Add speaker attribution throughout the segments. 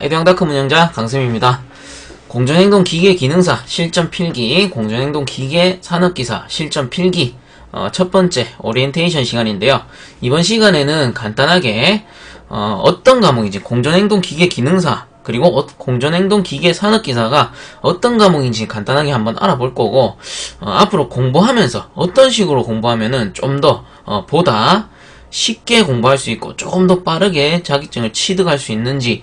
Speaker 1: 에듀앙다크 운영자 강쌤입니다. 공전행동 기계 기능사 실전 필기, 공전행동 기계 산업기사 실전 필기 첫 번째 오리엔테이션 시간인데요. 이번 시간에는 간단하게 어떤 과목인지 공전행동 기계 기능사 그리고 공전행동 기계 산업기사가 어떤 과목인지 간단하게 한번 알아볼 거고 앞으로 공부하면서 어떤 식으로 공부하면은 좀 더 보다 쉽게 공부할 수 있고 조금 더 빠르게 자격증을 취득할 수 있는지에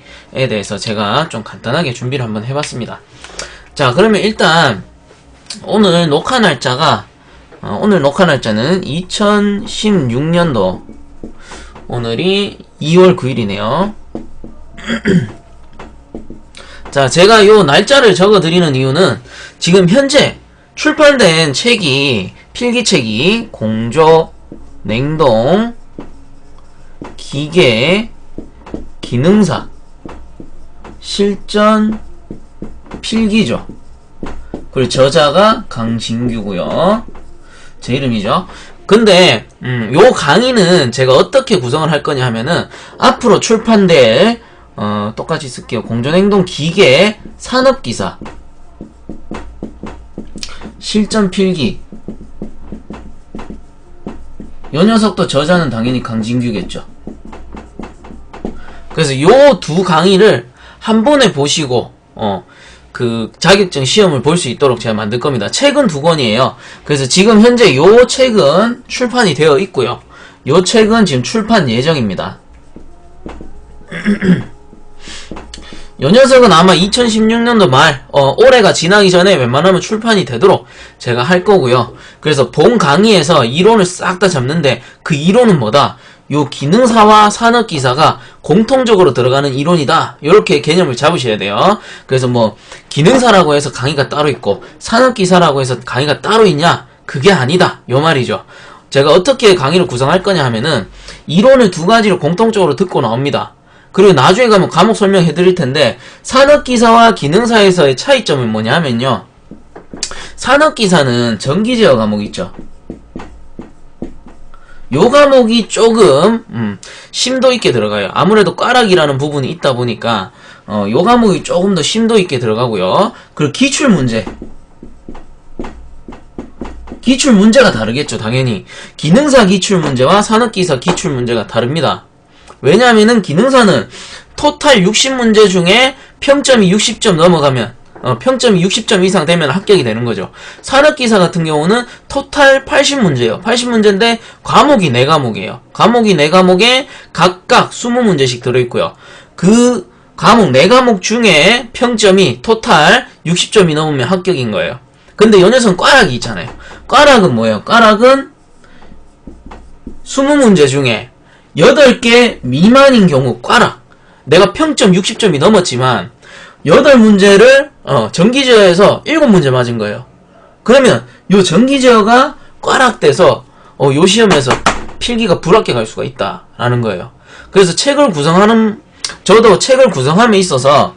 Speaker 1: 대해서 제가 좀 간단하게 준비를 한번 해봤습니다. 자, 그러면 일단 오늘 녹화 날짜는 2016년도 오늘이 2월 9일이네요. 자, 제가 요 날짜를 적어드리는 이유는 지금 현재 출판된 책이 필기책이 공조, 냉동, 기계, 기능사, 실전, 필기죠. 그리고 저자가 강진규고요. 제 이름이죠. 근데 요 강의는 제가 어떻게 구성을 할 거냐 하면은 앞으로 출판될 똑같이 쓸게요. 공전행동 기계, 산업기사, 실전 필기. 요 녀석도 저자는 당연히 강진규겠죠. 그래서 요 두 강의를 한 번에 보시고 그 자격증 시험을 볼 수 있도록 제가 만들 겁니다. 책은 2권이에요. 그래서 지금 현재 요 책은 출판이 되어 있고요. 요 책은 지금 출판 예정입니다. 요 녀석은 아마 2016년도 말 올해가 지나기 전에 웬만하면 출판이 되도록 제가 할 거고요. 그래서 본 강의에서 이론을 싹 다 잡는데 그 이론은 뭐다? 요 기능사와 산업기사가 공통적으로 들어가는 이론이다. 요렇게 개념을 잡으셔야 돼요. 그래서 뭐 기능사라고 해서 강의가 따로 있고 산업기사라고 해서 강의가 따로 있냐? 그게 아니다. 요 말이죠. 제가 어떻게 강의를 구성할 거냐 하면은 이론을 2가지로 공통적으로 듣고 나옵니다. 그리고 나중에 가면 과목 설명해 드릴 텐데 산업기사와 기능사에서의 차이점은 뭐냐 하면요. 산업기사는 전기제어 과목 있죠. 요 과목이 조금 심도 있게 들어가요. 아무래도 꽈락이라는 부분이 있다 보니까 요 과목이 조금 더 심도 있게 들어가고요. 그리고 기출문제가 다르겠죠. 당연히 기능사 기출문제와 산업기사 기출문제가 다릅니다. 왜냐하면은 기능사는 토탈 60문제 중에 평점이 60점 넘어가면 평점이 60점 이상 되면 합격이 되는 거죠. 산업기사 같은 경우는 토탈 80문제예요. 80문제인데 과목이 4과목이에요. 과목이 4과목에 각각 20문제씩 들어있고요. 그 과목 4과목 중에 평점이 토탈 60점이 넘으면 합격인 거예요. 근데 요 녀석은 꽈락이 있잖아요. 꽈락은 뭐예요? 꽈락은 20문제 중에 8개 미만인 경우 꽈락. 내가 평점 60점이 넘었지만 8문제를 전기제어에서 7문제 맞은 거예요. 그러면 요 전기제어가 꽈락돼서 요 시험에서 필기가 불합격 할 수가 있다라는 거예요. 그래서 저도 책을 구성함에 있어서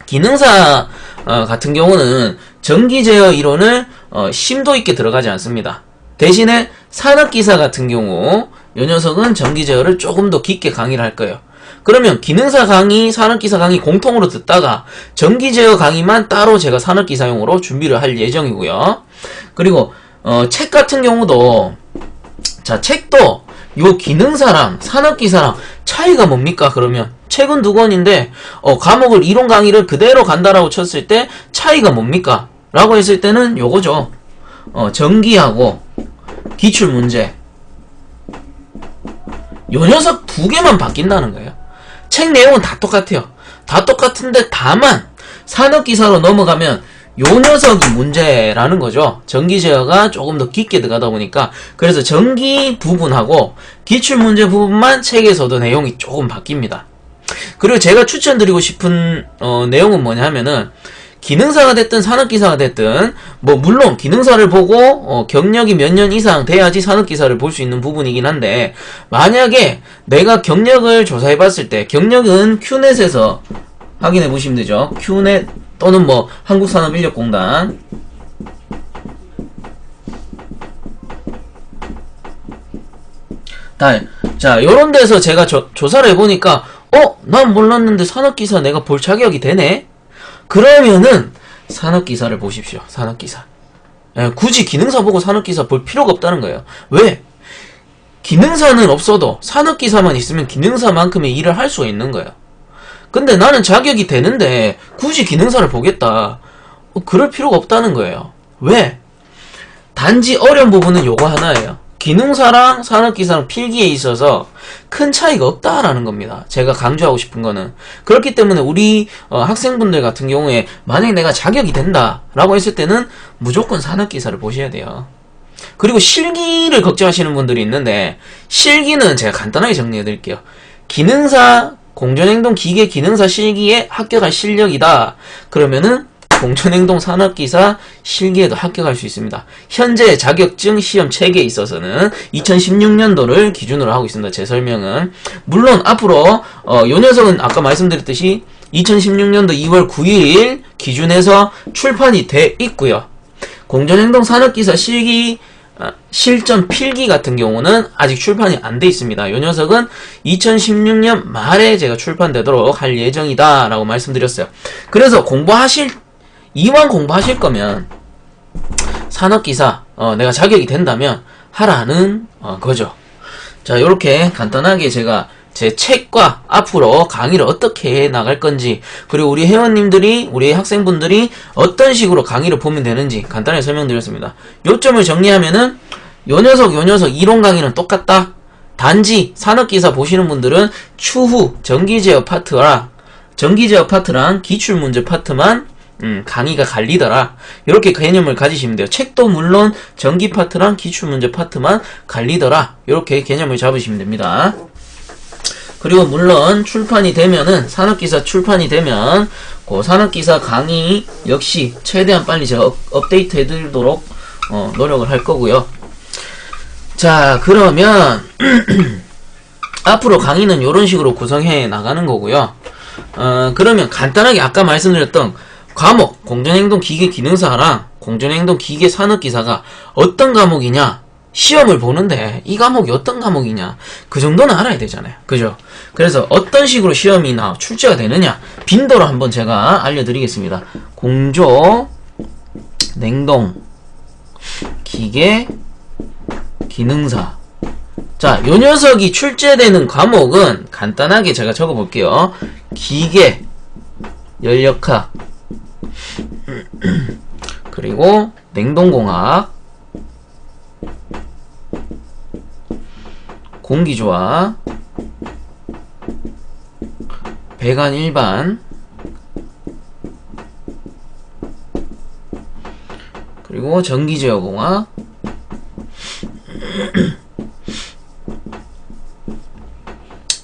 Speaker 1: 기능사 같은 경우는 전기제어 이론을 심도 있게 들어가지 않습니다. 대신에 산업기사 같은 경우 요 녀석은 전기제어를 조금 더 깊게 강의를 할 거예요. 그러면 기능사 강의, 산업기사 강의 공통으로 듣다가 전기제어 강의만 따로 제가 산업기사용으로 준비를 할 예정이고요. 그리고 책 같은 경우도 자 책도 요 기능사랑 산업기사랑 차이가 뭡니까? 그러면 책은 2권인데 과목을 이론 강의를 그대로 간다라고 쳤을 때 차이가 뭡니까? 라고 했을 때는 요거죠. 전기하고 기출문제 요 녀석 2개만 바뀐다는 거예요. 책 내용은 다 똑같아요. 다 똑같은데 다만 산업기사로 넘어가면 요 녀석이 문제라는 거죠. 전기제어가 조금 더 깊게 들어가다 보니까. 그래서 전기 부분하고 기출문제 부분만 책에서도 내용이 조금 바뀝니다. 그리고 제가 추천드리고 싶은 내용은 뭐냐 하면은 기능사가 됐든 산업기사가 됐든 물론 기능사를 보고 경력이 몇 년 이상 돼야지 산업기사를 볼 수 있는 부분이긴 한데 만약에 내가 경력을 조사해 봤을 때 경력은 큐넷에서 확인해 보시면 되죠. 큐넷 또는 한국산업인력공단 자 요런 데서 제가 조사를 해보니까 난 몰랐는데 산업기사 내가 볼 자격이 되네? 그러면은 산업기사를 보십시오. 산업기사. 굳이 기능사 보고 산업기사 볼 필요가 없다는 거예요. 왜? 기능사는 없어도 산업기사만 있으면 기능사만큼의 일을 할 수가 있는 거예요. 근데 나는 자격이 되는데 굳이 기능사를 보겠다. 그럴 필요가 없다는 거예요. 왜? 단지 어려운 부분은 요거 하나예요. 기능사랑 산업기사랑 필기에 있어서 큰 차이가 없다라는 겁니다. 제가 강조하고 싶은 거는. 그렇기 때문에 우리 학생분들 같은 경우에 만약에 내가 자격이 된다 라고 했을 때는 무조건 산업기사를 보셔야 돼요. 그리고 실기를 걱정하시는 분들이 있는데, 실기는 제가 간단하게 정리해 드릴게요. 기능사, 공전행동 기계 기능사 실기에 합격할 실력이다. 그러면은 공전행동 산업기사 실기에도 합격할 수 있습니다. 현재 자격증 시험 체계에 있어서는 2016년도를 기준으로 하고 있습니다. 제 설명은. 물론 앞으로 요 녀석은 아까 말씀드렸듯이 2016년도 2월 9일 기준에서 출판이 돼 있고요. 공전행동 산업기사 실기 실전 필기 같은 경우는 아직 출판이 안 돼 있습니다. 요 녀석은 2016년 말에 제가 출판되도록 할 예정이다 라고 말씀드렸어요. 그래서 이왕 공부하실 거면 산업기사 내가 자격이 된다면 하라는 거죠. 자, 요렇게 간단하게 제가 제 책과 앞으로 강의를 어떻게 해 나갈 건지, 그리고 우리 회원님들이, 우리 학생분들이 어떤 식으로 강의를 보면 되는지 간단하게 설명드렸습니다. 요점을 정리하면은 요 녀석 이론 강의는 똑같다. 단지 산업기사 보시는 분들은 추후 전기제어 파트랑 기출문제 파트만 강의가 갈리더라. 이렇게 개념을 가지시면 돼요. 책도 물론 전기 파트랑 기출문제 파트만 갈리더라. 이렇게 개념을 잡으시면 됩니다. 그리고 물론 출판이 되면은, 산업기사 출판이 되면 그 산업기사 강의 역시 최대한 빨리 제가 업데이트 해드리도록 노력을 할 거고요. 자, 그러면 앞으로 강의는 이런 식으로 구성해 나가는 거고요. 그러면 간단하게 아까 말씀드렸던 과목, 공전행동 기계 기능사랑 공전행동 기계 산업기사가 어떤 과목이냐, 시험을 보는데 이 과목이 어떤 과목이냐, 그 정도는 알아야 되잖아요. 그죠? 그래서 어떤 식으로 시험이 출제가 되느냐, 빈도로 한번 제가 알려드리겠습니다. 공조, 냉동, 기계, 기능사. 자, 요 녀석이 출제되는 과목은 간단하게 제가 적어볼게요. 기계, 연력학, 그리고 냉동공학, 공기조화, 배관 일반, 그리고 전기제어공학,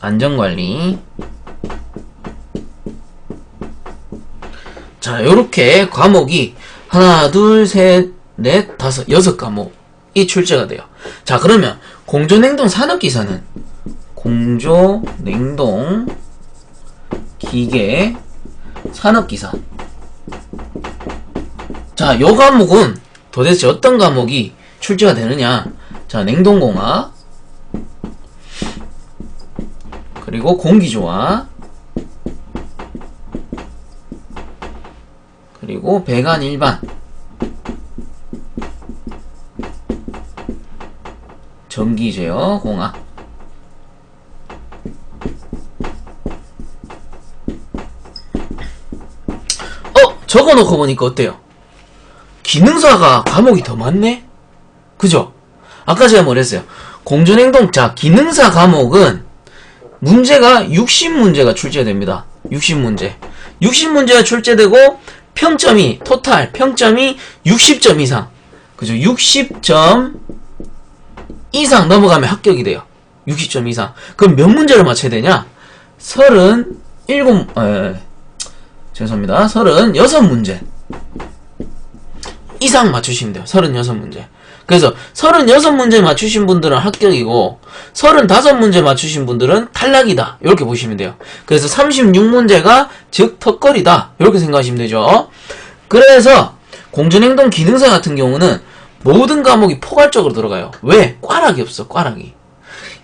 Speaker 1: 안전관리. 자, 요렇게 과목이 하나, 둘, 셋, 넷, 다섯, 6과목이 출제가 돼요. 자, 그러면 공조냉동 산업기사는 공조, 냉동, 기계, 산업기사. 자, 요 과목은 도대체 어떤 과목이 출제가 되느냐. 자, 냉동공학, 그리고 공기조화, 그리고 배관 일반, 전기제어 공학. 적어놓고 보니까 어때요? 기능사가 과목이 더 많네? 그죠? 아까 제가 뭐랬어요? 공전행동, 자, 기능사 과목은 문제가 60문제가 출제됩니다. 60문제. 60문제가 출제되고 평점이, 토탈 평점이 60점 이상. 그죠? 60점 이상 넘어가면 합격이 돼요. 60점 이상. 그럼 몇 문제를 맞춰야 되냐? 36문제 이상 맞추시면 돼요. 36문제. 그래서 36문제 맞추신 분들은 합격이고 35문제 맞추신 분들은 탈락이다. 이렇게 보시면 돼요. 그래서 36문제가 즉 턱걸이다. 이렇게 생각하시면 되죠. 그래서 공전행동 기능사 같은 경우는 모든 과목이 포괄적으로 들어가요. 왜? 꽈락이 없어. 꽈락이.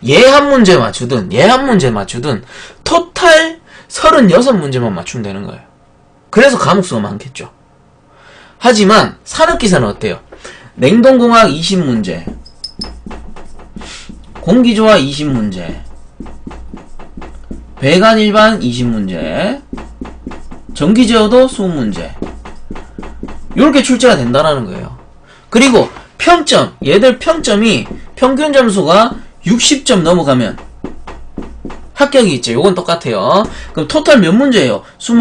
Speaker 1: 얘 한 문제 맞추든 얘 한 문제 맞추든 토탈 36문제만 맞추면 되는 거예요. 그래서 과목수가 많겠죠. 하지만 산업기사는 어때요? 냉동공학 20문제, 공기조화 20문제, 배관일반 20문제, 전기제어도 20문제, 이렇게 출제가 된다라는 거예요. 그리고 평점, 얘들 평점이 평균 점수가 60점 넘어가면 합격이 있죠. 요건 똑같아요. 그럼 토탈 몇 문제예요? 20.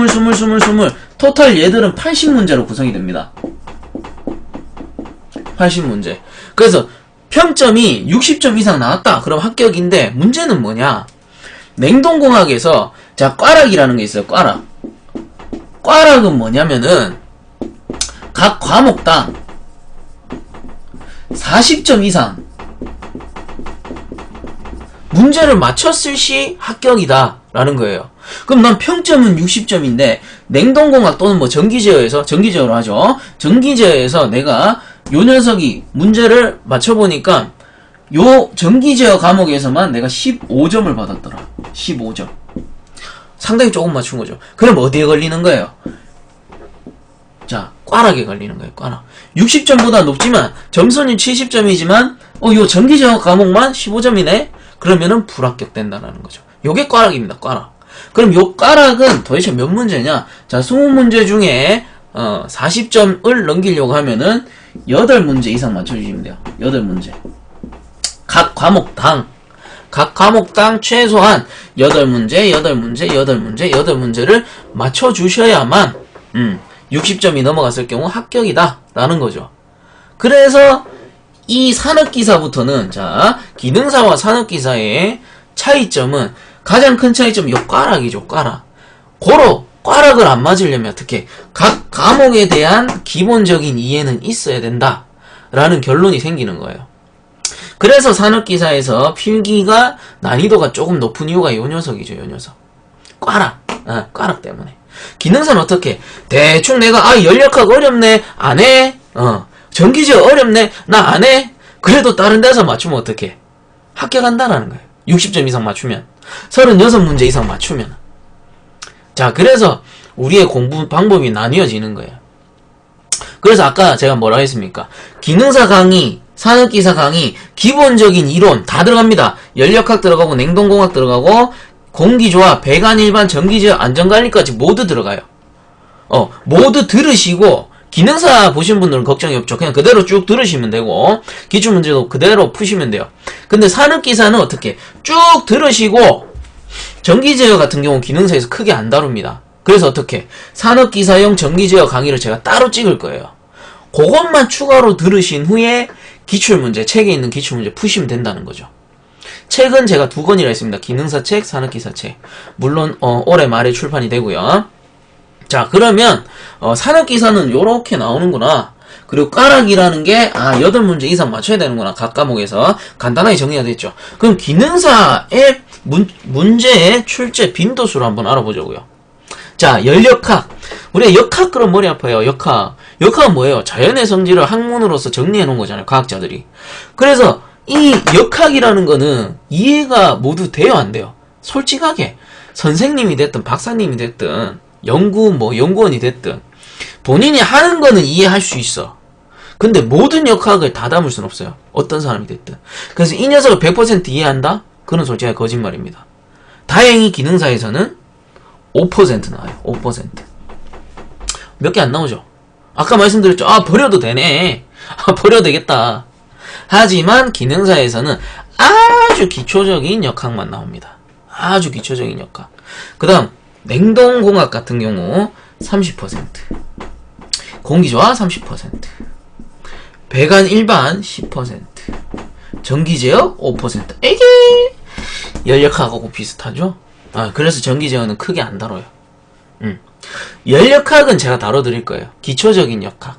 Speaker 1: 토탈 얘들은 80문제로 구성이 됩니다. 80문제. 그래서 평점이 60점 이상 나왔다. 그럼 합격인데 문제는 뭐냐? 냉동공학에서 자, 꽈락이라는 게 있어요. 꽈락. 꽈락은 뭐냐면은 각 과목당 40점 이상 문제를 맞췄을 시 합격이다 라는 거예요. 그럼 난 평점은 60점인데 냉동공학 또는 뭐 전기제어로 하죠. 전기제어에서 내가 요 녀석이 문제를 맞춰보니까 요 전기제어 과목에서만 내가 15점을 받았더라. 15점. 상당히 조금 맞춘 거죠. 그럼 어디에 걸리는 거예요? 자, 꽈락에 걸리는 거예요. 꽈락. 60점보다 높지만 점수는 70점이지만 요 전기제어 과목만 15점이네? 그러면은 불합격된다라는 거죠. 요게 꽈락입니다. 꽈락. 그럼 요 꽈락은 도대체 몇 문제냐? 자, 20문제 중에 40점을 넘기려고 하면은 8문제 이상 맞춰주시면 돼요. 8문제. 각 과목당 최소한 8문제를 맞춰주셔야만 60점이 넘어갔을 경우 합격이다 라는 거죠. 그래서 이 산업기사부터는 자, 기능사와 산업기사의 차이점은 가장 큰 차이점이 요 꽈락이죠. 꽈락. 고로 꽈락을 안 맞으려면 어떻게? 각 과목에 대한 기본적인 이해는 있어야 된다 라는 결론이 생기는 거예요. 그래서 산업기사에서 필기가 난이도가 조금 높은 이유가 요 녀석이죠. 요 녀석. 꽈락. 꽈락 때문에. 기능사는 어떻게? 대충 내가 연력학 어렵네. 안 해. 전기제어 어렵네. 나 안 해. 그래도 다른 데서 맞추면 어떻게? 합격한다라는 거예요. 60점 이상 맞추면. 36문제 이상 맞추면. 자, 그래서 우리의 공부 방법이 나뉘어지는 거예요. 그래서 아까 제가 뭐라 했습니까? 기능사 강의, 산업기사 강의, 기본적인 이론 다 들어갑니다. 연력학 들어가고, 냉동공학 들어가고, 공기조화, 배관일반, 전기제어, 안전관리까지 모두 들어가요. 모두 들으시고, 기능사 보신 분들은 걱정이 없죠. 그냥 그대로 쭉 들으시면 되고, 기출문제도 그대로 푸시면 돼요. 근데 산업기사는 어떻게? 쭉 들으시고, 전기제어 같은 경우 기능사에서 크게 안 다룹니다. 그래서 어떻게? 산업기사용 전기제어 강의를 제가 따로 찍을 거예요. 그것만 추가로 들으신 후에 기출문제, 책에 있는 기출문제 푸시면 된다는 거죠. 책은 제가 2권이라 했습니다. 기능사 책, 산업기사 책. 물론 올해 말에 출판이 되고요. 자, 그러면 산업기사는 요렇게 나오는구나. 그리고 꽈락이라는 게 8문제 이상 맞춰야 되는구나. 각 과목에서 간단하게 정리가 됐죠. 그럼 기능사의 문제의 출제 빈도수를 한번 알아보자고요. 자, 연력학. 우리가 역학 그럼 머리 아파요. 역학. 역학은 뭐예요? 자연의 성질을 학문으로서 정리해 놓은 거잖아요. 과학자들이. 그래서 이 역학이라는 거는 이해가 모두 돼요, 안 돼요? 솔직하게 선생님이 됐든 박사님이 됐든 연구원이 됐든 본인이 하는 거는 이해할 수 있어. 근데 모든 역학을 다 담을 수는 없어요. 어떤 사람이 됐든. 그래서 이 녀석을 100% 이해한다? 그건 솔직히 거짓말입니다. 다행히 기능사에서는 5% 나와요. 5%. 몇 개 안 나오죠? 아까 말씀드렸죠. 버려도 되네. 버려도 되겠다. 하지만 기능사에서는 아주 기초적인 역학만 나옵니다. 아주 기초적인 역학. 그 다음 냉동공학 같은 경우 30%, 공기조화 30%, 배관 일반 10%, 전기제어 5%. 에게 연력학하고 비슷하죠? 그래서 전기제어는 크게 안 다뤄요. 연력학은 제가 다뤄드릴 거예요. 기초적인 역학.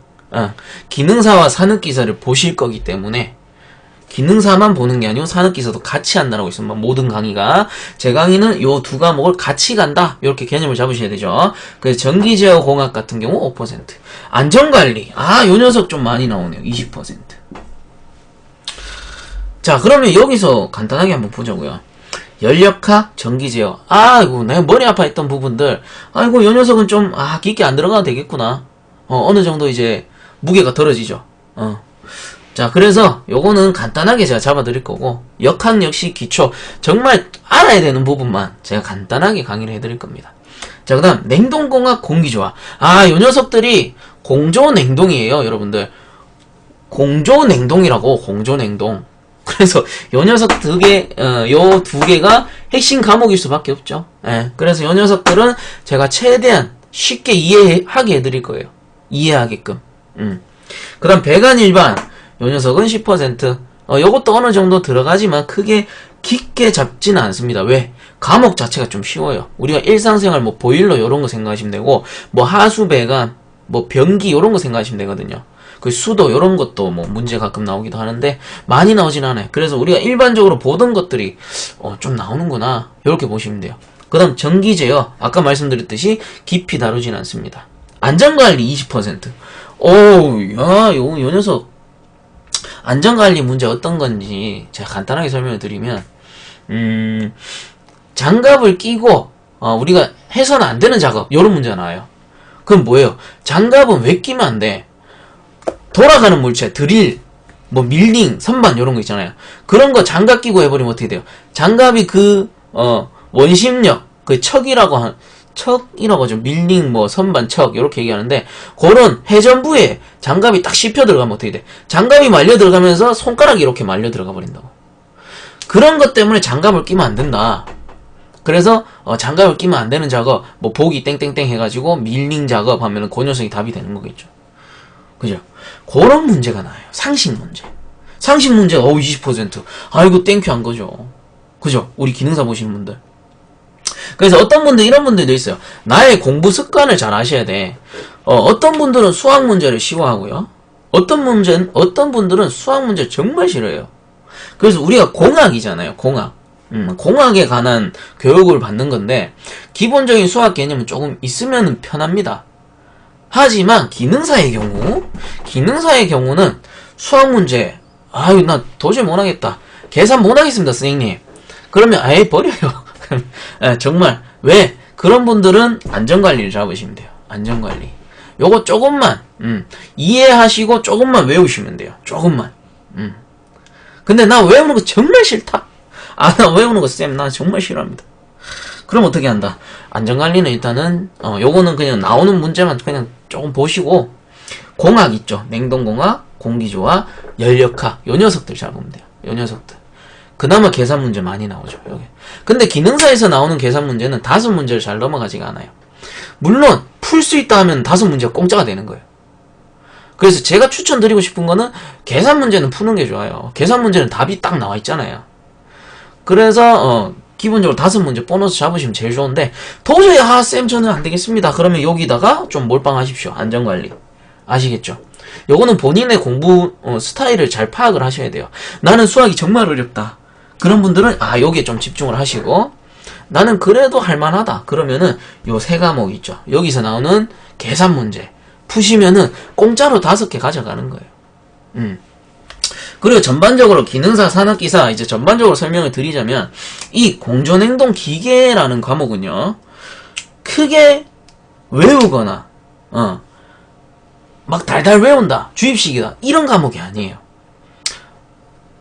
Speaker 1: 기능사와 산업기사를 보실 거기 때문에 기능사만 보는 게 아니고 산업기사도 같이 한다라고 있습니다. 모든 강의가. 제 강의는 요 2과목을 같이 간다. 이렇게 개념을 잡으셔야 되죠. 그래서 전기제어 공학 같은 경우 5%. 안전관리. 요 녀석 좀 많이 나오네요. 20%. 자, 그러면 여기서 간단하게 한번 보자고요. 연력학, 전기제어. 아이고, 내가 머리 아파했던 부분들. 아이고, 요 녀석은 좀, 깊게 안 들어가도 되겠구나. 어느 정도 이제, 무게가 덜어지죠. 자, 그래서, 요거는 간단하게 제가 잡아드릴 거고, 역학 역시 기초, 정말 알아야 되는 부분만 제가 간단하게 강의를 해드릴 겁니다. 자, 그 다음, 냉동공학, 공기조화. 요 녀석들이 공조냉동이에요, 여러분들. 공조냉동이라고, 공조냉동. 그래서 요 녀석 요 두 개가 핵심 과목일 수밖에 없죠. 예, 그래서 요 녀석들은 제가 최대한 쉽게 이해하게 해드릴 거예요. 이해하게끔. 그 다음 배관 일반 요 녀석은 10%. 요것도 어느 정도 들어가지만 크게 깊게 잡지는 않습니다. 왜? 과목 자체가 좀 쉬워요. 우리가 일상생활 뭐 보일러 요런 거 생각하시면 되고, 뭐 하수 배관, 뭐 변기 요런 거 생각하시면 되거든요. 그 수도 요런 것도 뭐 문제 가끔 나오기도 하는데 많이 나오진 않아요. 그래서 우리가 일반적으로 보던 것들이 좀 나오는구나, 이렇게 보시면 돼요. 그 다음 전기제어, 아까 말씀드렸듯이 깊이 다루진 않습니다. 안전관리 20%. 요 녀석 안전관리 문제 어떤 건지 제가 간단하게 설명을 드리면, 장갑을 끼고 우리가 해서는 안 되는 작업, 요런 문제가 나와요. 그럼 뭐예요? 장갑은 왜 끼면 안 돼? 돌아가는 물체, 드릴, 뭐 밀링, 선반 요런 거 있잖아요. 그런 거 장갑 끼고 해버리면 어떻게 돼요? 장갑이 원심력, 척이라고 하죠. 밀링, 뭐 선반, 척 요렇게 얘기하는데, 그런 회전부에 장갑이 딱 씹혀 들어가면 어떻게 돼? 장갑이 말려 들어가면서 손가락이 이렇게 말려 들어가 버린다고. 그런 것 때문에 장갑을 끼면 안 된다. 그래서 장갑을 끼면 안 되는 작업, 뭐 보기 땡땡땡 해가지고 밀링 작업 하면은 그 녀석이 답이 되는 거겠죠. 그죠? 그런 문제가 나와요. 상식 문제. 상식 문제가 20%. 아이고 땡큐 한 거죠. 그죠? 우리 기능사 보시는 분들. 그래서 어떤 분들, 이런 분들도 있어요. 나의 공부 습관을 잘 아셔야 돼. 어떤 분들은 수학 문제를 쉬워하고요. 어떤 분들은 수학 문제를 정말 싫어해요. 그래서 우리가 공학이잖아요. 공학. 공학에 관한 교육을 받는 건데, 기본적인 수학 개념은 조금 있으면 편합니다. 하지만 기능사의 경우는 수학 문제, 나 도저히 못하겠다, 계산 못하겠습니다 선생님, 그러면 아예 버려요. 정말. 왜? 그런 분들은 안전관리를 잡으시면 돼요. 안전관리 요거 조금만 이해하시고 조금만 외우시면 돼요. 조금만. 근데 나 외우는 거 정말 싫다, 나 외우는 거 쌤 나 정말 싫어합니다. 그럼 어떻게 한다? 안전관리는 일단은 요거는 그냥 나오는 문제만 그냥 조금 보시고, 공학 있죠. 냉동공학, 공기조화, 연력학, 요 녀석들 잘 보면 돼요. 요 녀석들. 그나마 계산 문제 많이 나오죠. 여기. 근데 기능사에서 나오는 계산 문제는 5문제를 잘 넘어가지가 않아요. 물론 풀 수 있다 하면 5문제가 공짜가 되는 거예요. 그래서 제가 추천드리고 싶은 거는 계산 문제는 푸는 게 좋아요. 계산 문제는 답이 딱 나와 있잖아요. 그래서 기본적으로 5문제 보너스 잡으시면 제일 좋은데, 도저히 쌤 저는 안 되겠습니다, 그러면 여기다가 좀 몰빵하십시오. 안전관리. 아시겠죠? 요거는 본인의 공부 스타일을 잘 파악을 하셔야 돼요. 나는 수학이 정말 어렵다, 그런 분들은 여기에 좀 집중을 하시고, 나는 그래도 할만하다 그러면은 요 3과목 있죠. 여기서 나오는 계산 문제 푸시면은 공짜로 5개 가져가는 거예요. 그리고 전반적으로 기능사, 산업기사 이제 전반적으로 설명을 드리자면, 이 공조냉동 기계라는 과목은요, 크게 외우거나 막 달달 외운다, 주입식이다, 이런 과목이 아니에요.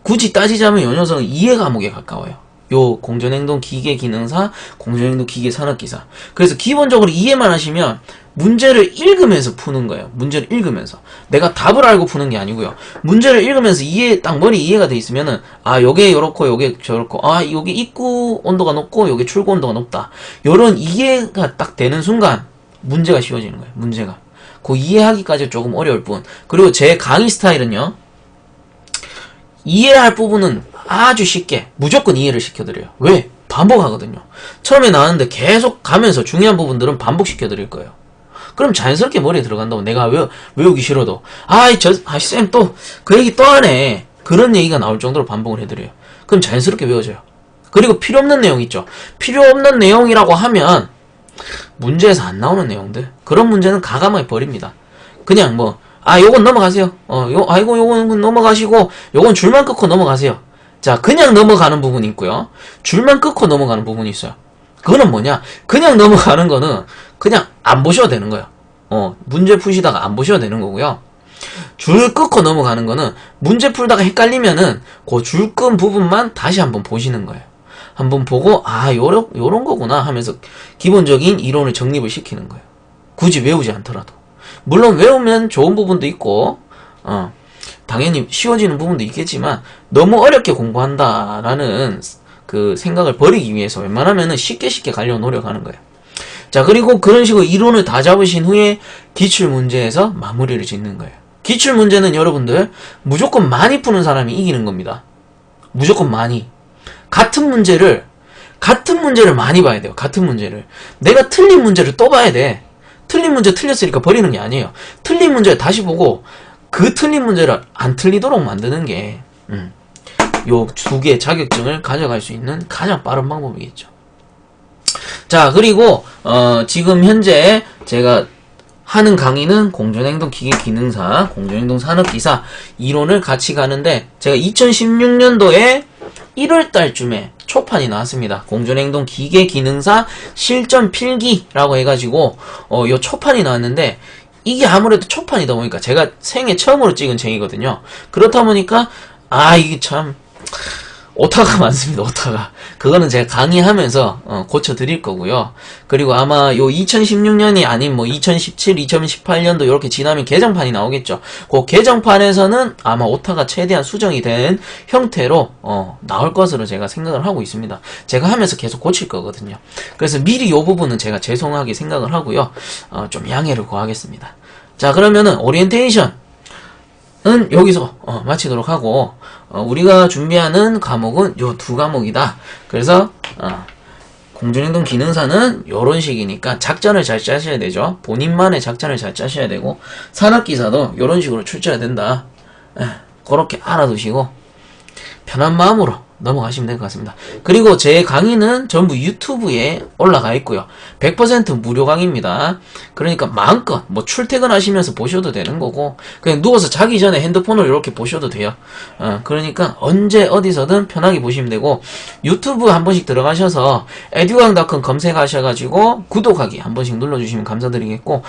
Speaker 1: 굳이 따지자면 요 녀석은 이해 과목에 가까워요. 요 공조냉동 기계 기능사, 공조냉동 기계 산업기사. 그래서 기본적으로 이해만 하시면 문제를 읽으면서 푸는 거예요. 문제를 읽으면서. 내가 답을 알고 푸는 게 아니고요. 문제를 읽으면서 딱 머리 이해가 돼 있으면은, 요게 요렇고, 요게 저렇고, 요게 입구 온도가 높고, 요게 출구 온도가 높다, 요런 이해가 딱 되는 순간, 문제가 쉬워지는 거예요. 문제가. 그 이해하기까지 조금 어려울 뿐. 그리고 제 강의 스타일은요, 이해할 부분은 아주 쉽게 무조건 이해를 시켜드려요. 왜? 반복하거든요. 처음에 나왔는데 계속 가면서 중요한 부분들은 반복시켜드릴 거예요. 그럼 자연스럽게 머리에 들어간다고. 내가 외우기 싫어도 쌤 또 그 얘기 또 하네, 그런 얘기가 나올 정도로 반복을 해드려요. 그럼 자연스럽게 외워져요. 그리고 필요 없는 내용 있죠. 필요 없는 내용이라고 하면 문제에서 안 나오는 내용들, 그런 문제는 가감하게 버립니다. 그냥 요건 넘어가세요. 요건 넘어가시고, 요건 줄만 끊고 넘어가세요. 자, 그냥 넘어가는 부분이 있고요. 줄만 끊고 넘어가는 부분이 있어요. 그거는 뭐냐? 그냥 넘어가는 거는 그냥 안 보셔도 되는 거예요. 문제 푸시다가 안 보셔도 되는 거고요. 줄 끊고 넘어가는 거는 문제 풀다가 헷갈리면은 그 줄 끈 부분만 다시 한번 보시는 거예요. 한번 보고 요런 거구나 하면서 기본적인 이론을 정립을 시키는 거예요. 굳이 외우지 않더라도. 물론 외우면 좋은 부분도 있고 당연히 쉬워지는 부분도 있겠지만 너무 어렵게 공부한다라는 그 생각을 버리기 위해서 웬만하면 쉽게 가려고 노력하는 거예요. 자, 그리고 그런 식으로 이론을 다 잡으신 후에 기출문제에서 마무리를 짓는 거예요. 기출문제는 여러분들 무조건 많이 푸는 사람이 이기는 겁니다. 무조건 많이. 같은 문제를 많이 봐야 돼요. 같은 문제를. 내가 틀린 문제를 또 봐야 돼. 틀린 문제 틀렸으니까 버리는 게 아니에요. 틀린 문제 다시 보고 그 틀린 문제를 안 틀리도록 만드는 게 요 두 개의 자격증을 가져갈 수 있는 가장 빠른 방법이겠죠. 자, 그리고 지금 현재 제가 하는 강의는 공존행동 기계기능사, 공존행동 산업기사 이론을 같이 가는데 제가 2016년도에 1월달쯤에 초판이 나왔습니다. 공존행동 기계기능사 실전 필기라고 해가지고 요 초판이 나왔는데 이게 아무래도 초판이다 보니까 제가 생애 처음으로 찍은 책이거든요. 그렇다 보니까 이게 참 오타가 많습니다. 오타가. 그거는 제가 강의하면서 고쳐드릴 거고요. 그리고 아마 요 2016년이 아닌 2017, 2018년도 이렇게 지나면 개정판이 나오겠죠. 그 개정판에서는 아마 오타가 최대한 수정이 된 형태로 나올 것으로 제가 생각을 하고 있습니다. 제가 하면서 계속 고칠 거거든요. 그래서 미리 요 부분은 제가 죄송하게 생각을 하고요. 좀 양해를 구하겠습니다. 자, 그러면은 오리엔테이션 은 여기서 마치도록 하고 우리가 준비하는 과목은 요 두 과목이다. 그래서 공존행동 기능사는 요런 식이니까 작전을 잘 짜셔야 되죠. 본인만의 작전을 잘 짜셔야 되고 산업기사도 요런 식으로 출제해야 된다. 그렇게 알아두시고 편한 마음으로 넘어가시면 될 것 같습니다. 그리고 제 강의는 전부 유튜브에 올라가 있고요. 100% 무료 강의입니다. 그러니까 마음껏 출퇴근하시면서 보셔도 되는 거고 그냥 누워서 자기 전에 핸드폰으로 이렇게 보셔도 돼요. 그러니까 언제 어디서든 편하게 보시면 되고 유튜브 한 번씩 들어가셔서 edugang.com 검색하셔가지고 구독하기 한 번씩 눌러주시면 감사드리겠고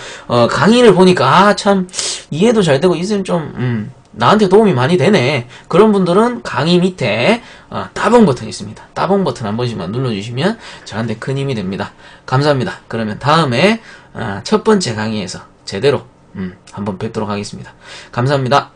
Speaker 1: 강의를 보니까 참 이해도 잘 되고 있으면 좀 나한테 도움이 많이 되네. 그런 분들은 강의 밑에 따봉 버튼 있습니다. 따봉 버튼 한 번씩만 눌러주시면 저한테 큰 힘이 됩니다. 감사합니다. 그러면 다음에 첫 번째 강의에서 제대로 한번 뵙도록 하겠습니다. 감사합니다.